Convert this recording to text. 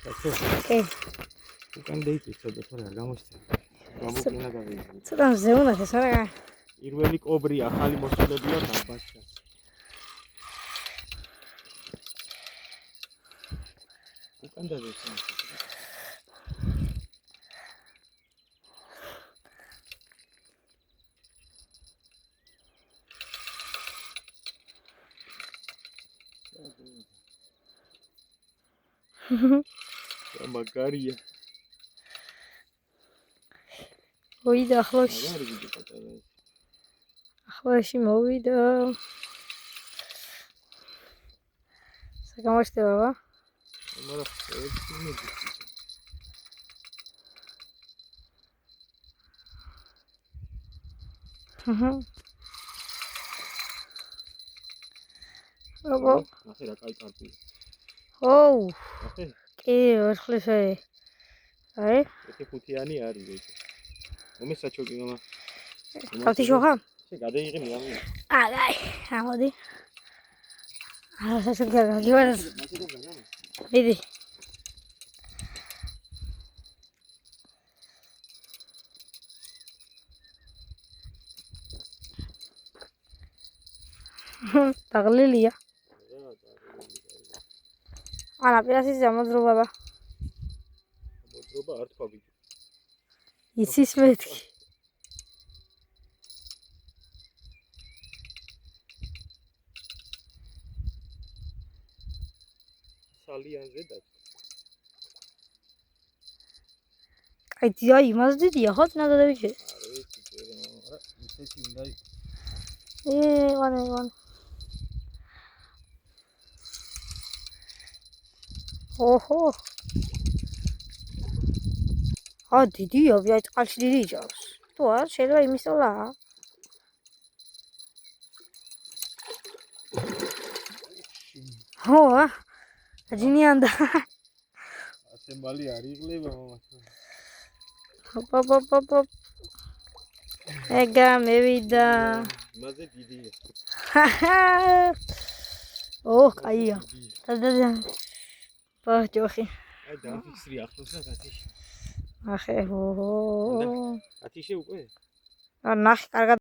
კი. უკან დაიწვის ცოტა თორე არ გამოჩნდა. გამოგინა გავიგე. ცოტა მზე უნდა ეს არა. პირველი კობრი ახალი მოსულებია დაბაშა. უკან დაიწვის. მაგარია. ვიდა ახლოში. ახლოში მოვიდა. საკამოშტე ბაბა. მაგრამ ეს იმედი. აბა. ახლა რა კაი კარგია. ოუ. ახლა კი, ერთხლისა. აი, ეს ხუთიანი არის ეს. მომე საჩოკი მამა. თავი შოხა? შე გადაიღე მეამი. აი, ამოდი. საჩოკი არ გიგივარს. მიდი. დაღლილია. ანა პირასის ამოძრობა და მოძრობა არ თქვა ბიჭო. იცის მეთქი. სალიანზე და აი დია იმას დიდია ხო წინადადებიჭე? არა ისეთი უნდა ვანე. ოჰო. დიდია, ვიაი წყალში დიდი იჭავს. თუ არ შეიძლება იმისოლა. ხო, აჯინიანდა. ასე მალი არ იღლება მამას. ჰოპ. ეგა მევიდა. იმაზე დიდია. კაია. და. ბაჯოხი. აი დააფიქსრი ახლოს და გათიშე. ახე, გათიშე უკვე? ნახე, კარგად